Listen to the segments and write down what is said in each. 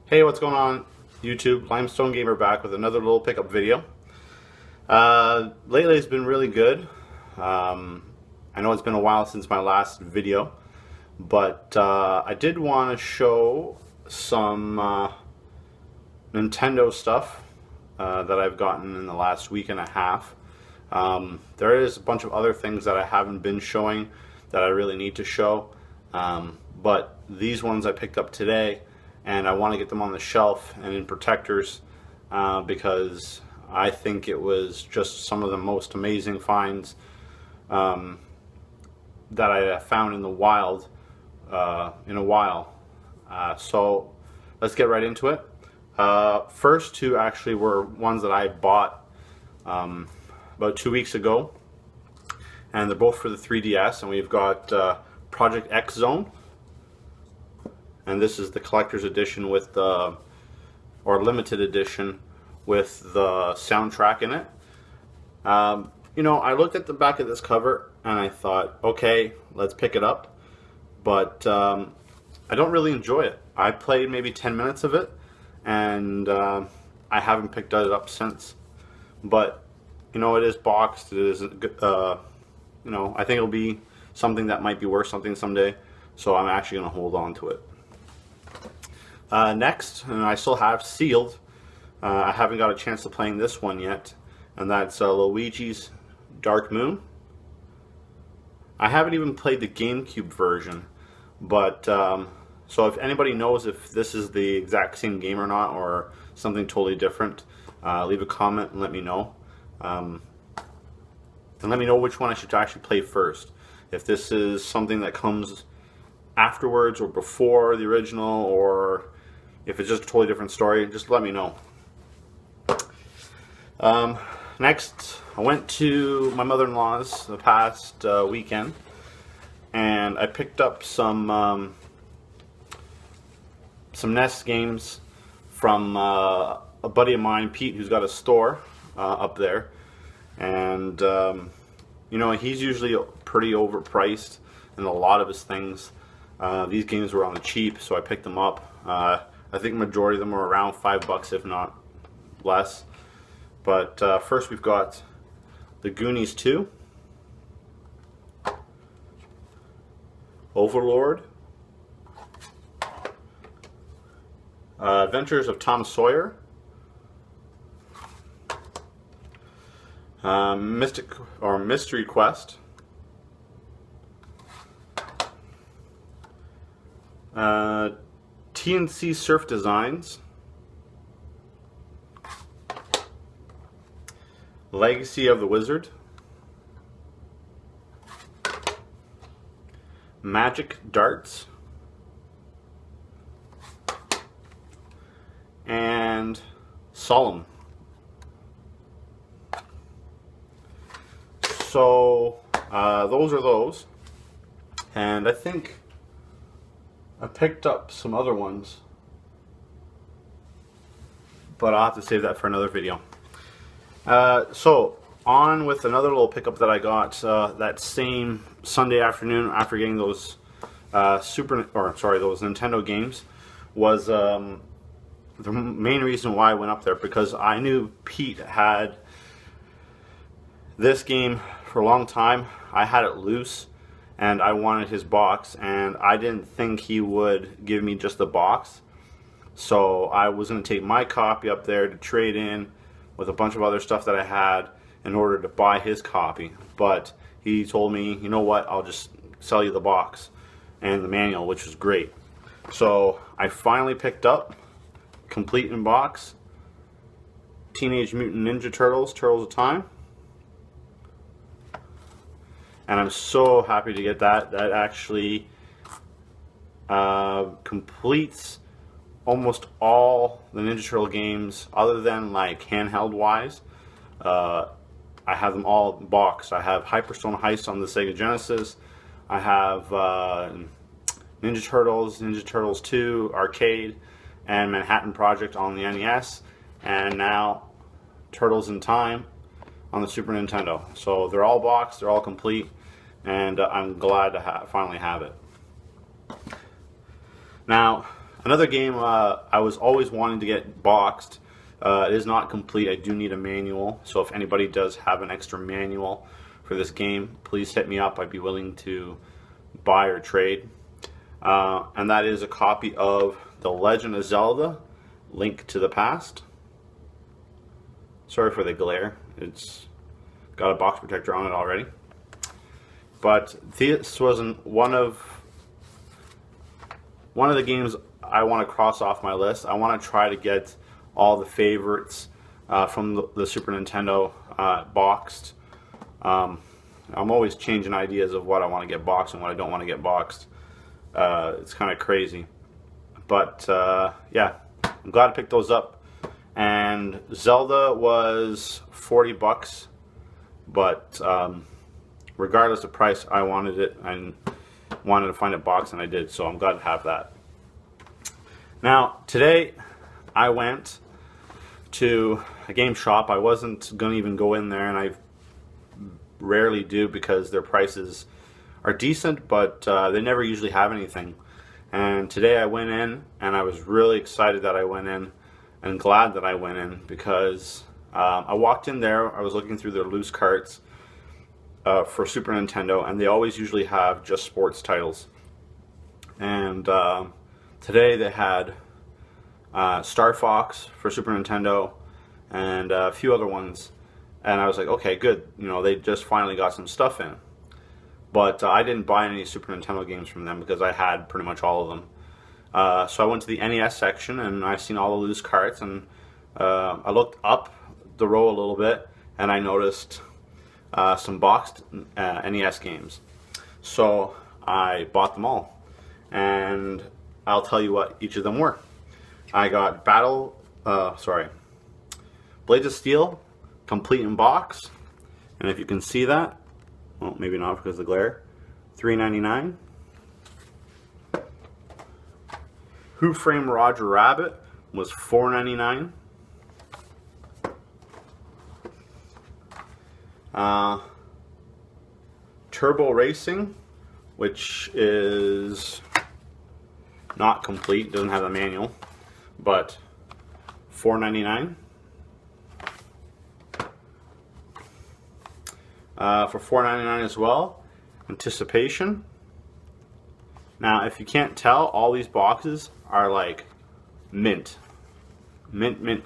Hey, what's going on YouTube? Limestone Gamer back with another little pickup video. Lately it's been really good. I know it's been a while since my last video, but I did want to show some Nintendo stuff that I've gotten in the last week and a half. There is a bunch of other things that I haven't been showing that I really need to show, but these ones I picked up today, and I want to get them on the shelf and in protectors because I think it was just some of the most amazing finds that I found in the wild in a while. So let's get right into it. First two actually were ones that I bought about 2 weeks ago, and they're both for the 3DS, and we've got Project X Zone. And this is the collector's edition with the, or limited edition with the soundtrack in it. You know, I looked at the back of this cover and I thought, okay, let's pick it up. But I don't really enjoy it. I played maybe 10 minutes of it, and I haven't picked it up since. But, you know, it is boxed. It is, you know, I think it'll be something that might be worth something someday. So I'm actually going to hold on to it. Next, and I still have sealed, I haven't got a chance to playing this one yet, and that's Luigi's Dark Moon. I haven't even played the GameCube version, but so if anybody knows if this is the exact same game or not, or something totally different, leave a comment and let me know. And let me know which one I should actually play first. If this is something that comes afterwards or before the original, or if it's just a totally different story, just let me know. Next, I went to my mother-in-law's the past weekend, and I picked up some NES games from a buddy of mine, Pete, who's got a store up there. And you know, he's usually pretty overpriced in a lot of his things. These games were on the cheap, so I picked them up. I think the majority of them were around $5, if not less. But first we've got The Goonies 2, Overlord, Adventures of Tom Sawyer, Mystery Quest, TNC Surf Designs, Legacy of the Wizard, Magic Darts, and Solemn. So those are those, and I think I picked up some other ones, but I'll have to save that for another video. So on with another little pickup that I got that same Sunday afternoon after getting those those Nintendo games was the main reason why I went up there, because I knew Pete had this game for a long time. I had it loose, and I wanted his box, and I didn't think he would give me just the box. So I was going to take my copy up there to trade in with a bunch of other stuff that I had in order to buy his copy. But he told me, you know what, I'll just sell you the box and the manual, which was great. So I finally picked up, complete in box, Teenage Mutant Ninja Turtles, Turtles of Time. And I'm so happy to get that. That actually completes almost all the Ninja Turtle games, other than like handheld wise. I have them all boxed. I have Hyperstone Heist on the Sega Genesis. I have Ninja Turtles 2 Arcade, and Manhattan Project on the NES, and now Turtles in Time on the Super Nintendo. So they're all boxed, they're all complete, and I'm glad to finally have it. Now, Another game I was always wanting to get boxed. It is not complete. I do need a manual, so if anybody does have an extra manual for this game, please hit me up. I'd be willing to buy or trade. And that is a copy of The Legend of Zelda: Link to the Past. Sorry for the glare. It's got a box protector on it already. But this wasn't one of the games I want to cross off my list. I want to try to get all the favorites from the Super Nintendo boxed. I'm always changing ideas of what I want to get boxed and what I don't want to get boxed. It's kind of crazy. But yeah, I'm glad I picked those up. And Zelda was 40 bucks. But regardless of price, I wanted it and wanted to find it boxed, and I did. So I'm glad to have that. Now, today I went to a game shop. I wasn't going to even go in there, and I rarely do because their prices are decent, but they never usually have anything. And today I went in, and I was really excited that I went in and glad that I went in because I walked in there. I was looking through their loose carts for Super Nintendo, and they always usually have just sports titles. And today they had Star Fox for Super Nintendo and a few other ones. And I was like, okay, good. You know, they just finally got some stuff in. But I didn't buy any Super Nintendo games from them because I had pretty much all of them. So I went to the NES section and I seen all the loose carts, and I looked up the row a little bit and I noticed some boxed NES games. So I bought them all, and I'll tell you what each of them were. I got Blades of Steel, complete in box, and if you can see that, well, maybe not because of the glare, $3.99. Who Framed Roger Rabbit was $4.99. Turbo Racing, which is not complete, doesn't have a manual, but $4.99. For $4.99 as well, Anticipation. Now, if you can't tell, all these boxes are like mint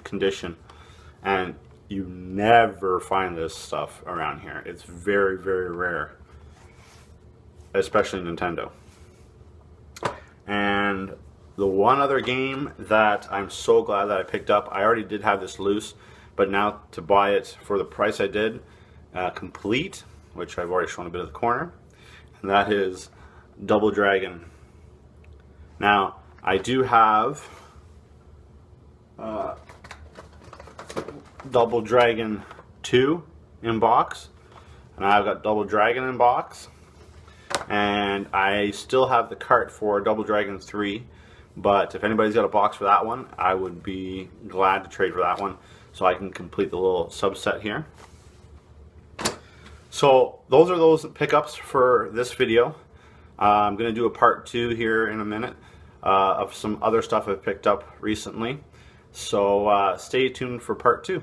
condition, and you never find this stuff around here. It's very, very rare, especially Nintendo. And the one other game that I'm so glad that I picked up, I already did have this loose, but now to buy it for the price I did, complete, which I've already shown a bit of the corner, and that is Double Dragon. Now, I do have Double Dragon 2 in box, and I've got Double Dragon in box, and I still have the cart for Double Dragon 3, but if anybody's got a box for that one, I would be glad to trade for that one so I can complete the little subset here. So those are those pickups for this video. I'm going to do a part 2 here in a minute of some other stuff I've picked up recently. So stay tuned for part 2.